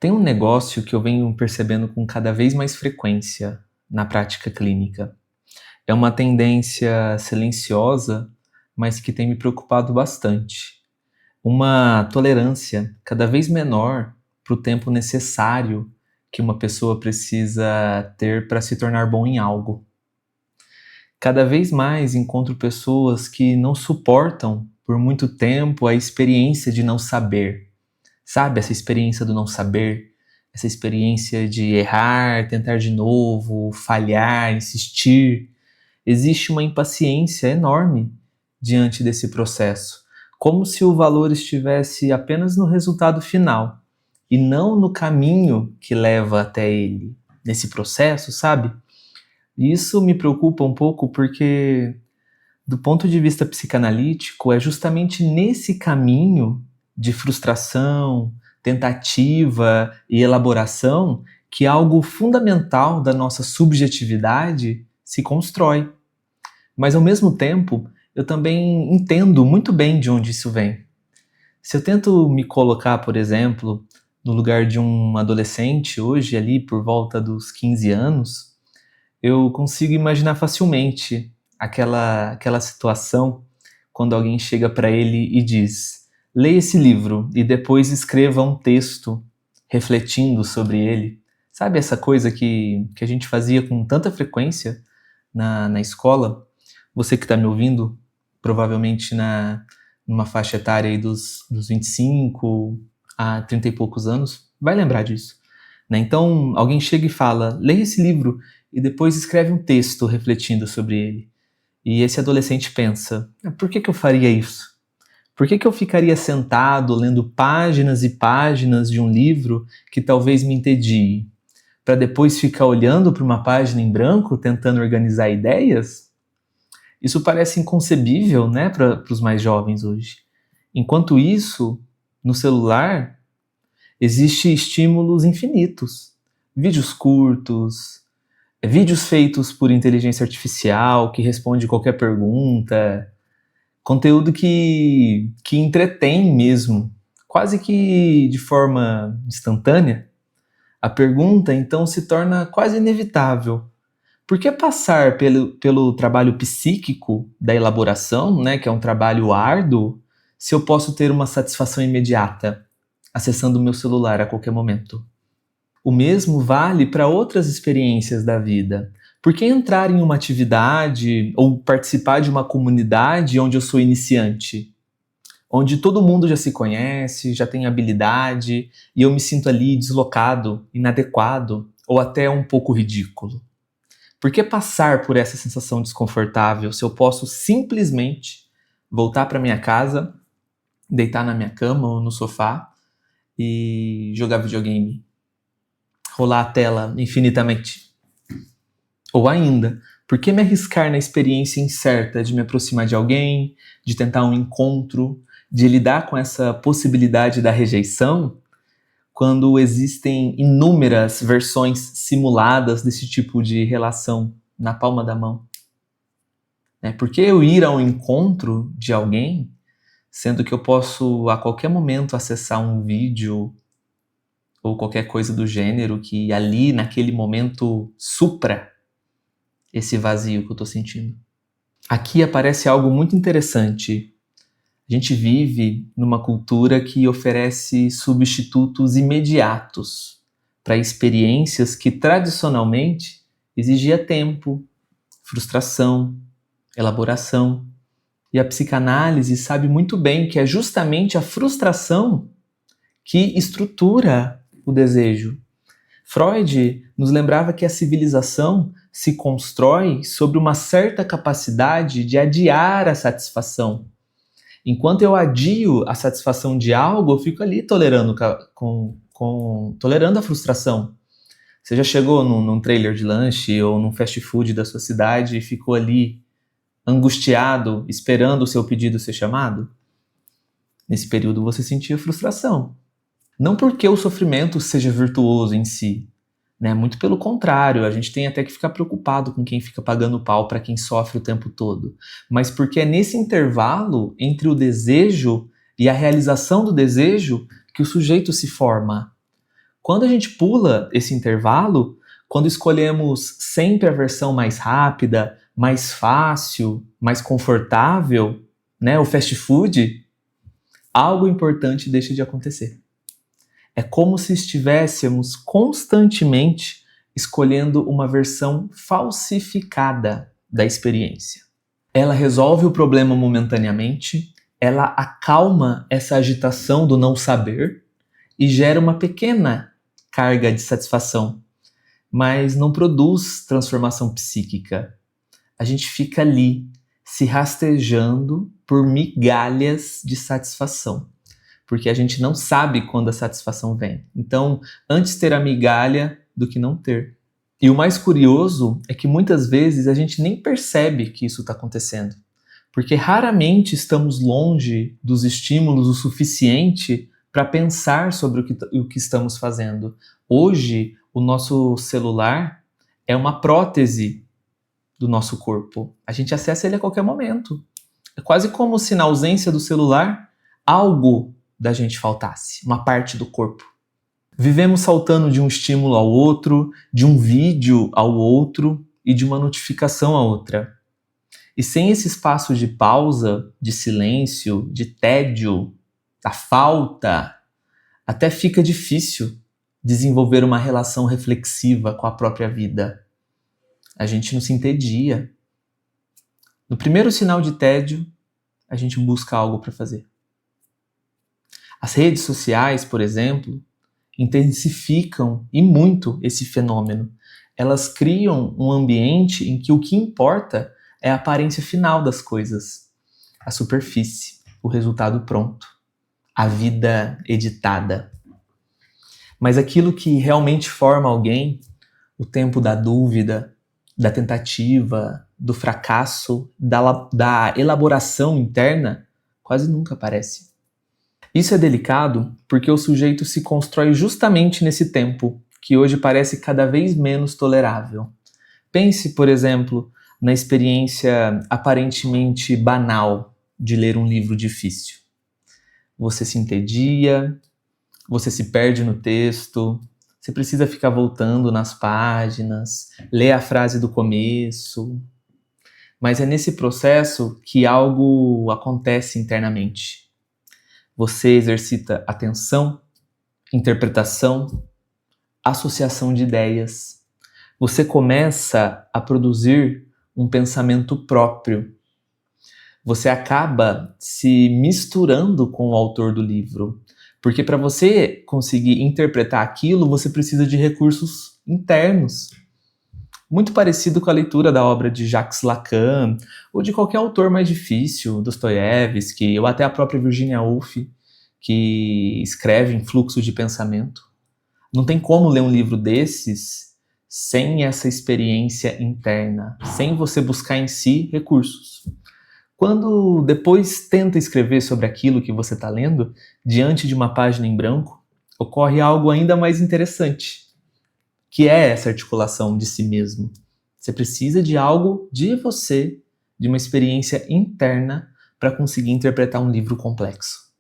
Tem um negócio que eu venho percebendo com cada vez mais frequência na prática clínica. É uma tendência silenciosa, mas que tem me preocupado bastante. Uma tolerância cada vez menor para o tempo necessário que uma pessoa precisa ter para se tornar bom em algo. Cada vez mais encontro pessoas que não suportam por muito tempo a experiência de não saber. Sabe, essa experiência do não saber, essa experiência de errar, tentar de novo, falhar, insistir. Existe uma impaciência enorme diante desse processo, como se o valor estivesse apenas no resultado final e não no caminho que leva até ele, nesse processo, sabe? E isso me preocupa um pouco porque, do ponto de vista psicanalítico, é justamente nesse caminho de frustração, tentativa e elaboração que algo fundamental da nossa subjetividade se constrói. Mas, ao mesmo tempo, eu também entendo muito bem de onde isso vem. Se eu tento me colocar, por exemplo, no lugar de um adolescente hoje, ali por volta dos 15 anos, eu consigo imaginar facilmente aquela situação quando alguém chega para ele e diz: leia esse livro e depois escreva um texto refletindo sobre ele. Sabe essa coisa que a gente fazia com tanta frequência na escola? Você que está me ouvindo, provavelmente numa faixa etária aí dos 25 a 30 e poucos anos, vai lembrar disso. Né? Então, alguém chega e fala: leia esse livro e depois escreve um texto refletindo sobre ele. E esse adolescente pensa: por que eu faria isso? Por que eu ficaria sentado lendo páginas e páginas de um livro que talvez me entedie? Para depois ficar olhando para uma página em branco tentando organizar ideias? Isso parece inconcebível, né, para os mais jovens hoje. Enquanto isso, no celular, existem estímulos infinitos. Vídeos curtos, vídeos feitos por inteligência artificial que responde qualquer pergunta, conteúdo que entretém mesmo, quase que de forma instantânea. A pergunta então se torna quase inevitável. Por que passar pelo trabalho psíquico da elaboração, né, que é um trabalho árduo, se eu posso ter uma satisfação imediata, acessando o meu celular a qualquer momento? O mesmo vale para outras experiências da vida. Por que entrar em uma atividade ou participar de uma comunidade onde eu sou iniciante? Onde todo mundo já se conhece, já tem habilidade, e eu me sinto ali deslocado, inadequado ou até um pouco ridículo? Por que passar por essa sensação desconfortável se eu posso simplesmente voltar para minha casa, deitar na minha cama ou no sofá e jogar videogame? Rolar a tela infinitamente? Ou ainda, por que me arriscar na experiência incerta de me aproximar de alguém, de tentar um encontro, de lidar com essa possibilidade da rejeição, quando existem inúmeras versões simuladas desse tipo de relação na palma da mão? Por que eu ir ao encontro de alguém, sendo que eu posso a qualquer momento acessar um vídeo ou qualquer coisa do gênero que ali, naquele momento, supra esse vazio que eu estou sentindo? Aqui aparece algo muito interessante. A gente vive numa cultura que oferece substitutos imediatos para experiências que tradicionalmente exigia tempo, frustração, elaboração. E a psicanálise sabe muito bem que é justamente a frustração que estrutura o desejo. Freud nos lembrava que a civilização se constrói sobre uma certa capacidade de adiar a satisfação. Enquanto eu adio a satisfação de algo, eu fico ali tolerando tolerando a frustração. Você já chegou num trailer de lanche ou num fast food da sua cidade e ficou ali angustiado, esperando o seu pedido ser chamado? Nesse período você sentia frustração. Não porque o sofrimento seja virtuoso em si, né? Muito pelo contrário, a gente tem até que ficar preocupado com quem fica pagando pau para quem sofre o tempo todo. Mas porque é nesse intervalo entre o desejo e a realização do desejo que o sujeito se forma. Quando a gente pula esse intervalo, quando escolhemos sempre a versão mais rápida, mais fácil, mais confortável, né, o fast food, algo importante deixa de acontecer. É como se estivéssemos constantemente escolhendo uma versão falsificada da experiência. Ela resolve o problema momentaneamente, ela acalma essa agitação do não saber e gera uma pequena carga de satisfação, mas não produz transformação psíquica. A gente fica ali, se rastejando por migalhas de satisfação, porque a gente não sabe quando a satisfação vem. Então, antes ter a migalha do que não ter. E o mais curioso é que muitas vezes a gente nem percebe que isso está acontecendo, porque raramente estamos longe dos estímulos o suficiente para pensar sobre o que estamos fazendo. Hoje, o nosso celular é uma prótese do nosso corpo. A gente acessa ele a qualquer momento. É quase como se na ausência do celular, algo da gente faltasse, uma parte do corpo. Vivemos saltando de um estímulo ao outro, de um vídeo ao outro e de uma notificação a outra. E sem esse espaço de pausa, de silêncio, de tédio, da falta, até fica difícil desenvolver uma relação reflexiva com a própria vida. A gente não se entedia. No primeiro sinal de tédio, a gente busca algo para fazer. As redes sociais, por exemplo, intensificam e muito esse fenômeno. Elas criam um ambiente em que o que importa é a aparência final das coisas, a superfície, o resultado pronto, a vida editada. Mas aquilo que realmente forma alguém, o tempo da dúvida, da tentativa, do fracasso, da elaboração interna, quase nunca aparece. Isso é delicado porque o sujeito se constrói justamente nesse tempo, que hoje parece cada vez menos tolerável. Pense, por exemplo, na experiência aparentemente banal de ler um livro difícil. Você se entedia, você se perde no texto, você precisa ficar voltando nas páginas, ler a frase do começo. Mas é nesse processo que algo acontece internamente. Você exercita atenção, interpretação, associação de ideias. Você começa a produzir um pensamento próprio. Você acaba se misturando com o autor do livro. Porque para você conseguir interpretar aquilo, você precisa de recursos internos. Muito parecido com a leitura da obra de Jacques Lacan, ou de qualquer autor mais difícil, Dostoiévski, ou até a própria Virginia Woolf, que escreve em fluxo de pensamento. Não tem como ler um livro desses sem essa experiência interna, sem você buscar em si recursos. Quando depois tenta escrever sobre aquilo que você está lendo, diante de uma página em branco, ocorre algo ainda mais interessante, que é essa articulação de si mesmo. Você precisa de algo de você, de uma experiência interna, para conseguir interpretar um livro complexo.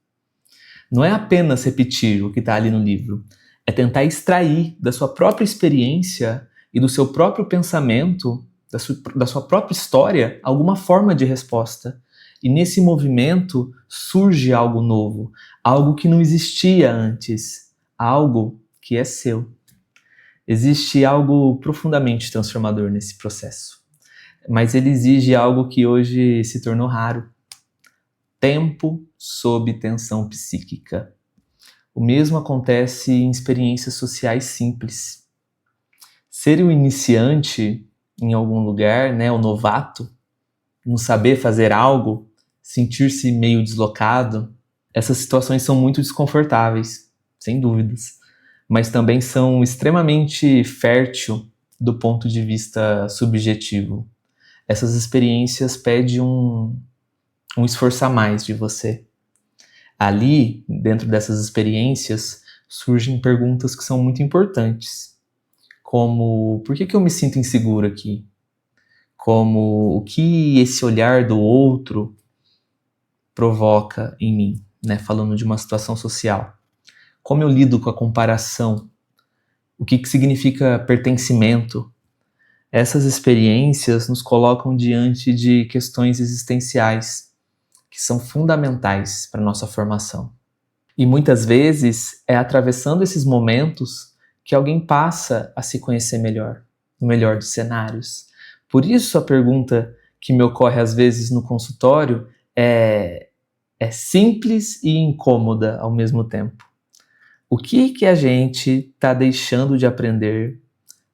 Não é apenas repetir o que está ali no livro, é tentar extrair da sua própria experiência e do seu próprio pensamento, da sua própria história, alguma forma de resposta. E nesse movimento surge algo novo, algo que não existia antes, algo que é seu. Existe algo profundamente transformador nesse processo, mas ele exige algo que hoje se tornou raro: tempo sob tensão psíquica. O mesmo acontece em experiências sociais simples. Ser um iniciante em algum lugar, né, o novato, não saber fazer algo, sentir-se meio deslocado, essas situações são muito desconfortáveis, sem dúvidas, mas também são extremamente fértil do ponto de vista subjetivo. Essas experiências pedem um esforço a mais de você. Ali, dentro dessas experiências, surgem perguntas que são muito importantes, como: por que eu me sinto inseguro aqui? Como: o que esse olhar do outro provoca em mim, né? Falando de uma situação social. Como eu lido com a comparação? O que significa pertencimento? Essas experiências nos colocam diante de questões existenciais que são fundamentais para a nossa formação. E muitas vezes é atravessando esses momentos que alguém passa a se conhecer melhor, no melhor dos cenários. Por isso a pergunta que me ocorre às vezes no consultório é simples e incômoda ao mesmo tempo. O que a gente está deixando de aprender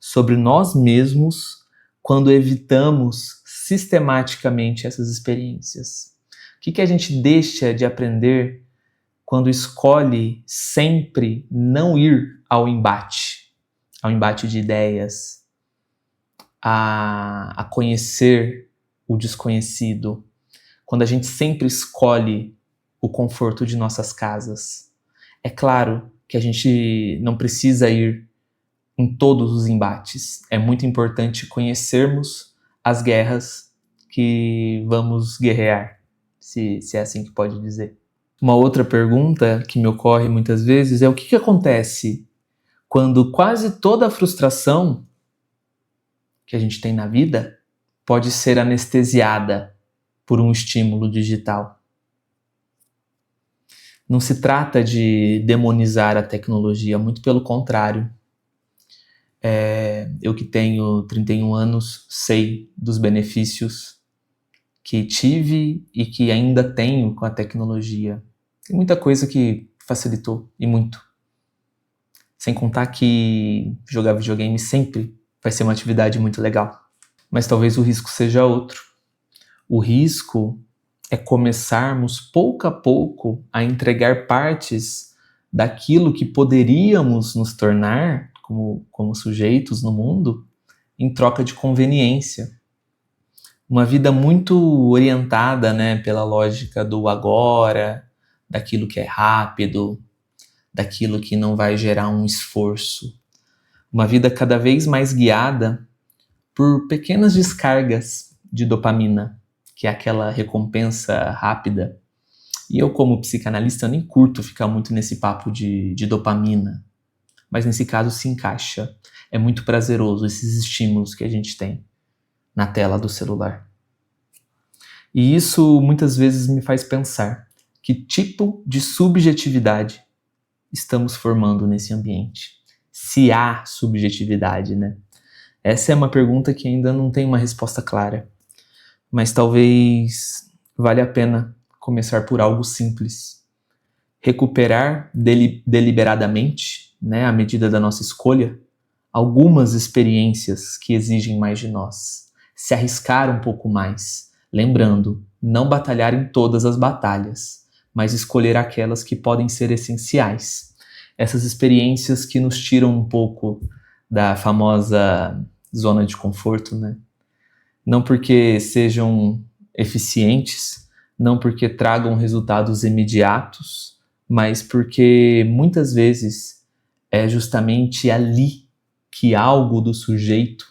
sobre nós mesmos quando evitamos sistematicamente essas experiências? O que a gente deixa de aprender quando escolhe sempre não ir ao embate de ideias, a conhecer o desconhecido, quando a gente sempre escolhe o conforto de nossas casas? É claro que a gente não precisa ir em todos os embates. É muito importante conhecermos as guerras que vamos guerrear, se é assim que pode dizer. Uma outra pergunta que me ocorre muitas vezes é o que acontece quando quase toda a frustração que a gente tem na vida pode ser anestesiada por um estímulo digital. Não se trata de demonizar a tecnologia, muito pelo contrário. Eu que tenho 31 anos sei dos benefícios que tive e que ainda tenho com a tecnologia. Tem muita coisa que facilitou, e muito. Sem contar que jogar videogame sempre vai ser uma atividade muito legal. Mas talvez o risco seja outro. O risco é começarmos pouco a pouco a entregar partes daquilo que poderíamos nos tornar como sujeitos no mundo em troca de conveniência. Uma vida muito orientada, né, pela lógica do agora, daquilo que é rápido, daquilo que não vai gerar um esforço. Uma vida cada vez mais guiada por pequenas descargas de dopamina, que é aquela recompensa rápida. E eu, como psicanalista, nem curto ficar muito nesse papo de dopamina, mas nesse caso se encaixa. É muito prazeroso esses estímulos que a gente tem na tela do celular. E isso muitas vezes me faz pensar que tipo de subjetividade estamos formando nesse ambiente. Se há subjetividade, né? Essa é uma pergunta que ainda não tem uma resposta clara, mas talvez valha a pena começar por algo simples. Recuperar deliberadamente, né, à medida da nossa escolha, algumas experiências que exigem mais de nós. Se arriscar um pouco mais, lembrando, não batalhar em todas as batalhas, mas escolher aquelas que podem ser essenciais. Essas experiências que nos tiram um pouco da famosa zona de conforto, né? Não porque sejam eficientes, não porque tragam resultados imediatos, mas porque muitas vezes é justamente ali que algo do sujeito,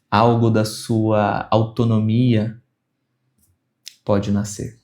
algo da sua autonomia pode nascer.